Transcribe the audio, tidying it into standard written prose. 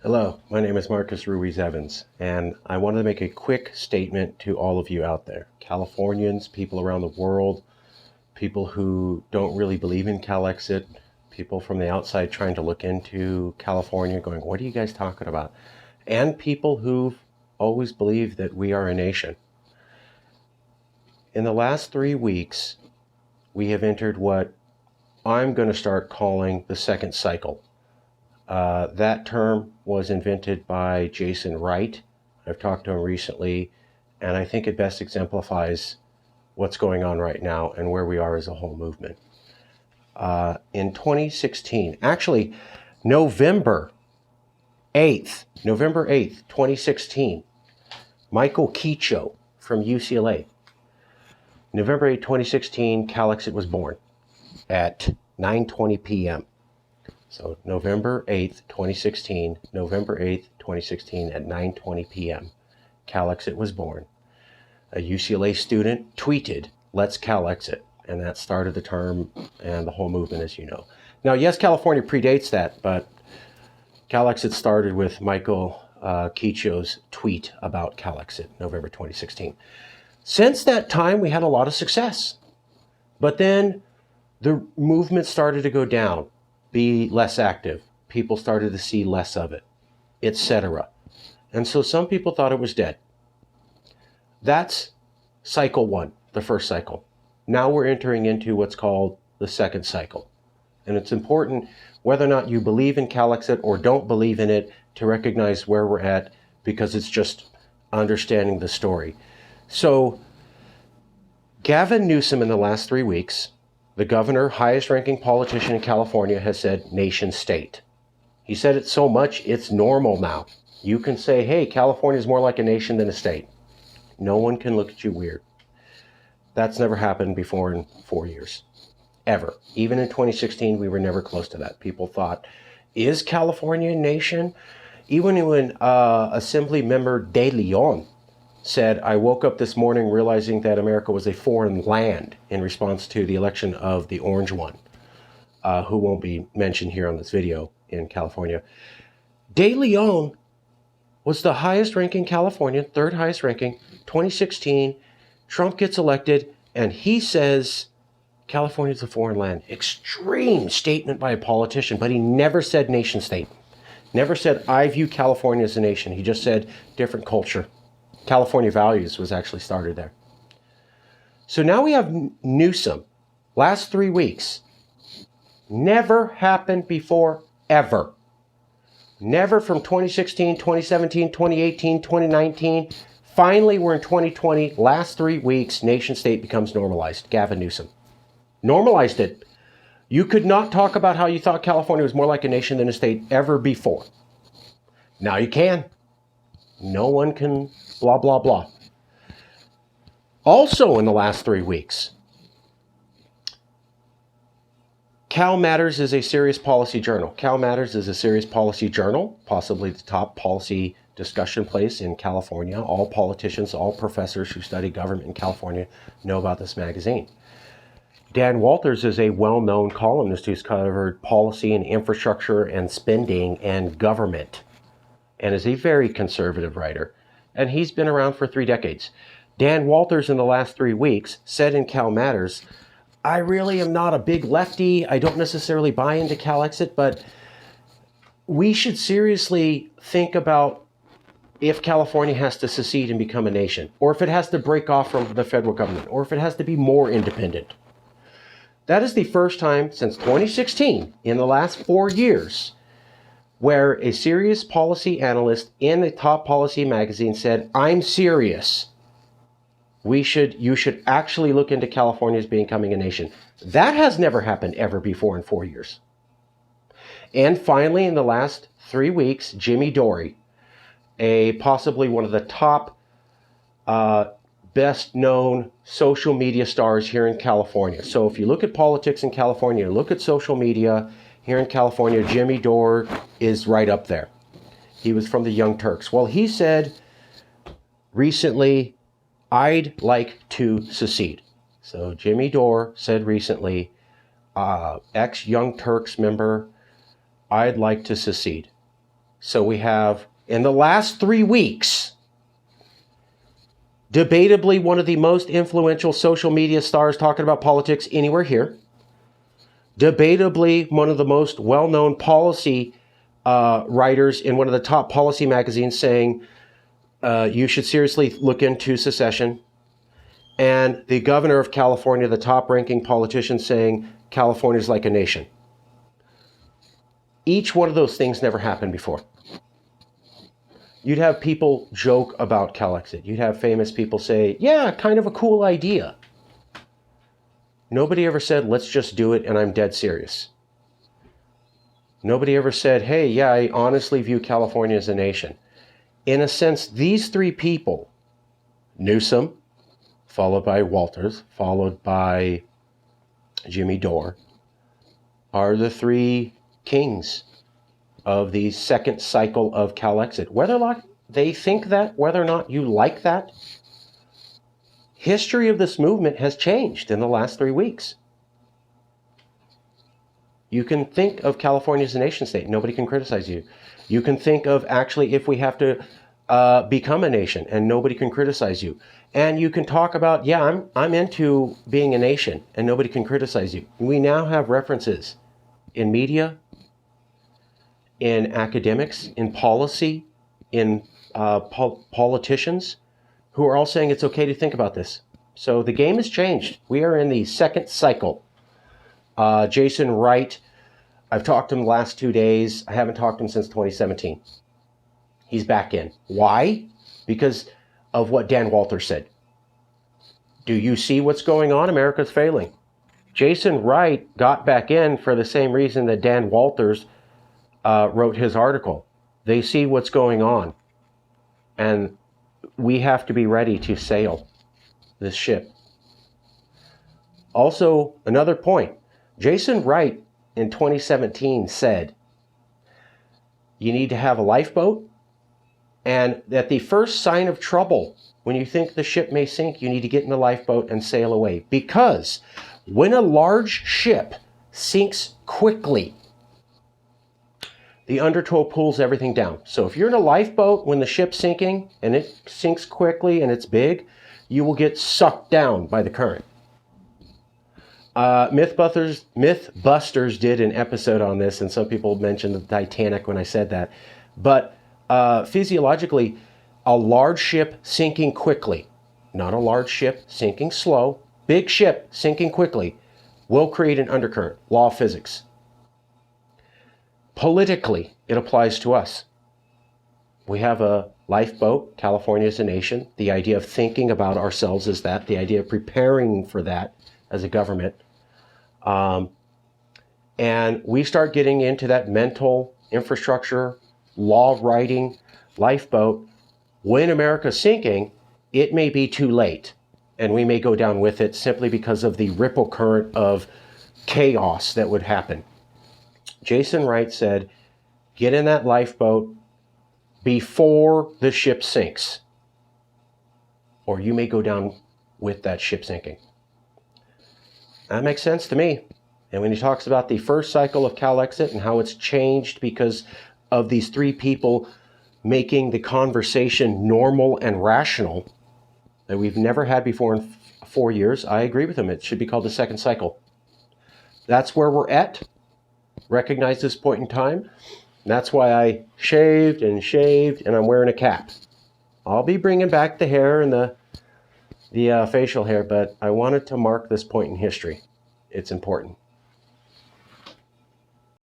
Hello, my name is Marcus Ruiz Evans, and I wanted to make a quick statement to all of you out there, Californians, people around the world, people who don't really believe in CALEXIT, people from the outside trying to look into California going, what are you guys talking about? And people who've always believed that we are a nation. In the last 3 weeks, we have entered what I'm going to start calling the second cycle. That term was invented by Jason Wright. I've talked to him recently, and I think it best exemplifies what's going on right now and where we are as a whole movement. In 2016, actually November 8th, 2016, Michael Kecho from UCLA. November 8, 2016, CALEXIT was born at 9:20 p.m. So November 8th, 2016, at 9:20 p.m., CALEXIT was born. A UCLA student tweeted, "Let's CALEXIT," and that started the term and the whole movement, as you know. Now, yes, California predates that, but CALEXIT started with Michael Kecho's tweet about CALEXIT, November 2016. Since that time, we had a lot of success. But then the movement started to go down, be less active. People started to see less of it, etc. And so some people thought it was dead. That's cycle one, the first cycle. Now we're entering into what's called the second cycle. And it's important, whether or not you believe in CALEXIT or don't believe in it, to recognize where we're at, because it's just understanding the story. So Gavin Newsom, in the last 3 weeks, the governor, highest ranking politician in California, has said nation state. He said it so much, it's normal now. You can say, hey, California is more like a nation than a state. No one can look at you weird. That's never happened before in 4 years, ever. Even in 2016, we were never close to that. People thought, is California a nation? Even when Assembly member DELEON said, I woke up this morning realizing that America was a foreign land, in response to the election of the orange one, who won't be mentioned here on this video, in California. DELEON was the highest ranking Californian, third highest ranking, 2016. Trump gets elected, and he says California is a foreign land. Extreme statement by a politician, but he never said nation state. Never said, I view California as a nation. He just said different culture. California values was actually started there. So now we have NEWSOM. Last 3 weeks. Never happened before, ever. Never from 2016, 2017, 2018, 2019. Finally, we're in 2020. Last 3 weeks, nation state becomes normalized. Gavin Newsom normalized it. You could not talk about how you thought California was more like a nation than a state ever before. Now you can. No one can blah, blah, blah. Also in the last 3 weeks, Cal Matters is a serious policy journal. Cal Matters is a serious policy journal, possibly the top policy discussion place in California. All politicians, all professors who study government in California know about this magazine. Dan Walters is a well-known columnist who's covered policy and infrastructure and spending and government, and is a very conservative writer. And he's been around for 3 decades. Dan Walters, in the last 3 weeks, said in Cal Matters, I really am not a big lefty. I don't necessarily buy into CALEXIT, but we should seriously think about if California has to secede and become a nation, or if it has to break off from the federal government, or if it has to be more independent. That is the first time since 2016, in the last 4 years, where a serious policy analyst in a top policy magazine said, I'm serious. You should actually look into California as becoming a nation. That has never happened ever before in 4 years. And finally, in the last 3 weeks, Jimmy DORE, possibly one of the top best known social media stars here in California. So if you look at politics in California, look at social media here in California, Jimmy DORE is right up there. He was from the Young Turks. Well, he said recently, I'd like to secede. So Jimmy DORE said recently, ex-Young Turks member, I'd like to secede. So we have, in the last 3 weeks, debatably one of the most influential social media stars talking about politics anywhere here. Debatably one of the most well-known policy writers in one of the top policy magazines saying you should seriously look into secession. And the governor of California, the top-ranking politician, saying California is like a nation. Each one of those things never happened before. You'd have people joke about CALEXIT. You'd have famous people say, yeah, kind of a cool idea. Nobody ever said, let's just do it, and I'm dead serious. Nobody ever said, hey, yeah, I honestly view California as a nation. In a sense, these three people, NEWSOM, followed by Walters, followed by Jimmy DORE, are the three kings of the second cycle of CALEXIT. Whether or not they think that, whether or not you like that, history of this movement has changed in the last 3 weeks. You can think of California as a nation state. Nobody can criticize you. You can think of actually if we have to become a nation and nobody can criticize you. And you can talk about, yeah, I'm into being a nation and nobody can criticize you. We now have references in media, in academics, in policy, in politicians who are all saying it's okay to think about this. So the game has changed. We are in the second cycle. Jason Wright, I've talked to him the last 2 days. I haven't talked to him since 2017. He's back in. Why? Because of what Dan Walters said. Do you see what's going on? America's failing. Jason Wright got back in for the same reason that Dan Walters wrote his article. They see what's going on. And we have to be ready to sail this ship. Also, another point. Jason Wright in 2017 said, you need to have a lifeboat, and at the first sign of trouble, when you think the ship may sink, you need to get in the lifeboat and sail away. Because when a large ship sinks quickly, the undertow pulls everything down. So if you're in a lifeboat when the ship's sinking, and it sinks quickly and it's big, you will get sucked down by the current. Mythbusters did an episode on this, and some people mentioned the Titanic when I said that. But physiologically, a large ship sinking quickly, not a large ship sinking slow, big ship sinking quickly, will create an undercurrent, law of physics. Politically, it applies to us. We have a lifeboat, California as a nation. The idea of thinking about ourselves is that, the idea of preparing for that as a government. And we start getting into that mental infrastructure, law writing, lifeboat. When America's sinking, it may be too late, and we may go down with it simply because of the ripple current of chaos that would happen. Jason Wright said, get in that lifeboat before the ship sinks, or you may go down with that ship sinking. That makes sense to me. And when he talks about the first cycle of CALEXIT and how it's changed because of these three people making the conversation normal and rational that we've never had before in 4 years, I agree with him. It should be called the second cycle. That's where we're at. Recognize this point in time. That's why I shaved, and I'm wearing a cap. I'll be bringing back the hair and the facial hair, but I wanted to mark this point in history. It's important.